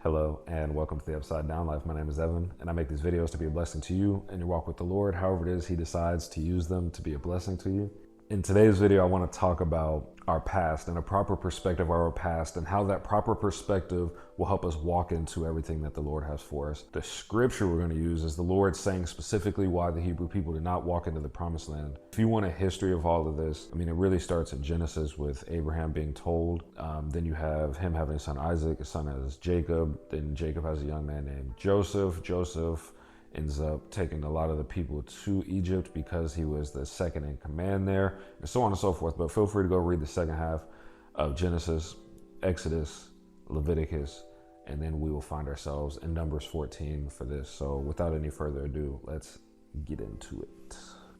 Hello and welcome to the Upside Down Life. My name is Evan and I make these videos to be a blessing to you and your walk with the Lord, however it is He decides to use them to be a blessing to you. In today's video, I want to talk about our past and a proper perspective of our past and how that proper perspective will help us walk into everything that the Lord has for us. The scripture we're going to use is the Lord saying specifically why the Hebrew people did not walk into the promised land. If you want a history of all of this, it really starts in Genesis with Abraham being told. Then you have him having a son Isaac, his son is Jacob. Then Jacob has a young man named Joseph. Joseph ends up taking a lot of the people to Egypt because he was the second in command there, and so on and so forth. But feel free to go read the second half of Genesis, Exodus, Leviticus, and then we will find ourselves in Numbers 14 for this. So without any further ado, let's get into it.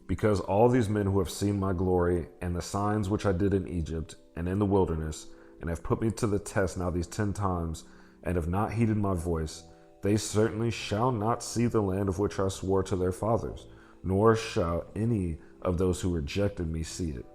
Because all these men who have seen my glory and the signs which I did in Egypt and in the wilderness, and have put me to the test now these 10 times, and have not heeded my voice, they certainly shall not see the land of which I swore to their fathers, nor shall any of those who rejected me see it.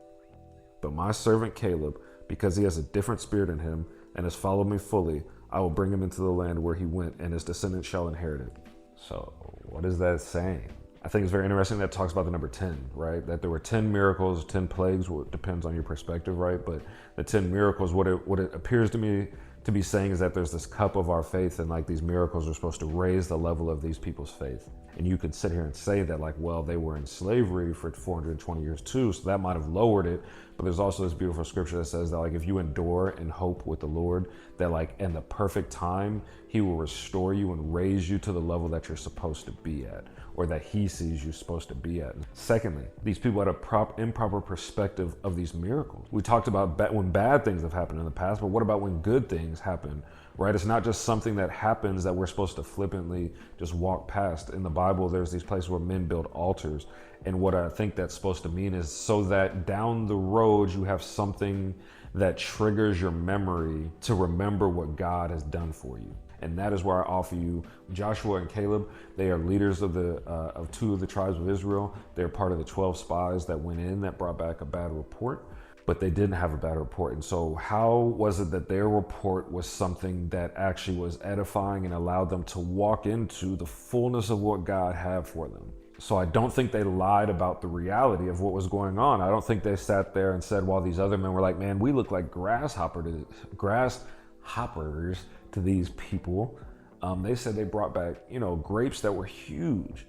But my servant Caleb, because he has a different spirit in him and has followed me fully, I will bring him into the land where he went, and his descendants shall inherit it. So what is that saying? I think it's very interesting that it talks about the number 10, right? That there were 10 miracles, 10 plagues, well, it depends on your perspective, right? But the 10 miracles, what it appears to me to be saying is that there's this cup of our faith, and like these miracles are supposed to raise the level of these people's faith. And you could sit here and say that like, well, they were in slavery for 420 years too, so that might have lowered it. But there's also this beautiful scripture that says that like, if you endure and hope with the Lord, that like in the perfect time, He will restore you and raise you to the level that you're supposed to be at, or that He sees you supposed to be at. Secondly, these people had a improper perspective of these miracles. We talked about when bad things have happened in the past, but what about when good things happen, right? It's not just something that happens that we're supposed to flippantly just walk past. In the Bible, there's these places where men build altars. And what I think that's supposed to mean is so that down the road, you have something that triggers your memory to remember what God has done for you. And that is where I offer you Joshua and Caleb. They are leaders of two of the tribes of Israel. They're part of the 12 spies that went in that brought back a bad report, but they didn't have a bad report. And so how was it that their report was something that actually was edifying and allowed them to walk into the fullness of what God had for them? So I don't think they lied about the reality of what was going on. I don't think they sat there and said, while these other men were like, man, we look like grasshoppers to these people. They said they brought back, grapes that were huge.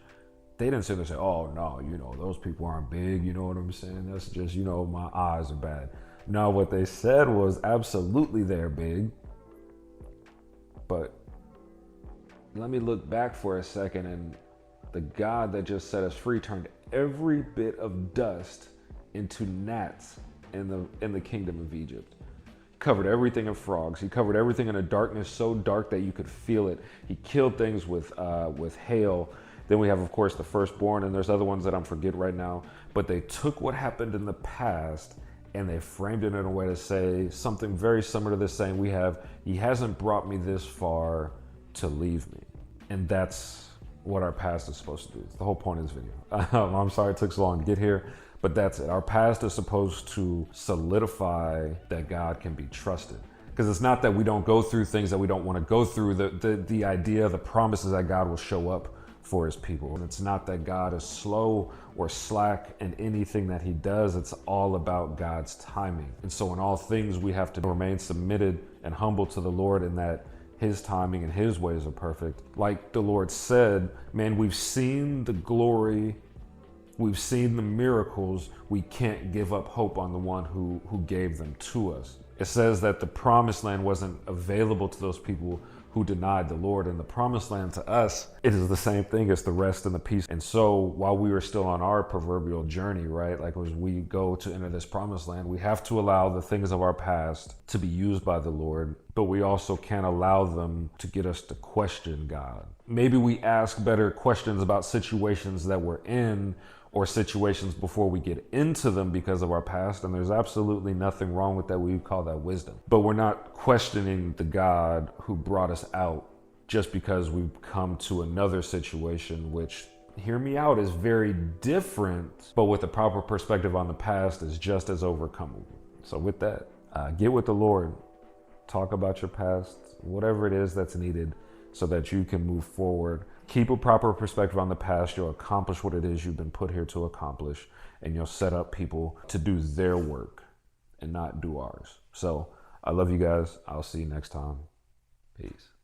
They didn't sit there and say, oh no, those people aren't big. You know what I'm saying? That's just, my eyes are bad. No, what they said was absolutely they're big. But let me look back for a second, and the God that just set us free turned every bit of dust into gnats in the kingdom of Egypt. Covered everything in frogs. He covered everything in a darkness so dark that you could feel it. He killed things with hail. Then we have, of course, the firstborn, and there's other ones that I'm forgetting right now. But they took what happened in the past and they framed it in a way to say something very similar to this, saying He hasn't brought me this far to leave me. And that's what our past is supposed to do. It's the whole point of this video. I'm sorry it took so long to get here, but that's it. Our past is supposed to solidify that God can be trusted. Because it's not that we don't go through things that we don't want to go through. The idea, the promises that God will show up for His people. And it's not that God is slow or slack in anything that He does. It's all about God's timing. And so in all things, we have to remain submitted and humble to the Lord, in that His timing and His ways are perfect. Like the Lord said, man, we've seen the glory, we've seen the miracles. We can't give up hope on the one who gave them to us. It says that the promised land wasn't available to those people who denied the Lord, and the promised land to us, it is the same thing as the rest and the peace. And so while we were still on our proverbial journey, right, like as we go to enter this promised land, we have to allow the things of our past to be used by the Lord, but we also can't allow them to get us to question God. Maybe we ask better questions about situations that we're in, or situations before we get into them because of our past, and there's absolutely nothing wrong with that. We call that wisdom. But we're not questioning the God who brought us out just because we've come to another situation, which, hear me out, is very different, but with a proper perspective on the past is just as overcomable. So with that, get with the Lord, talk about your past, whatever it is that's needed so that you can move forward. Keep a proper perspective on the past. You'll accomplish what it is you've been put here to accomplish, and you'll set up people to do their work and not do ours. So I love you guys. I'll see you next time. Peace.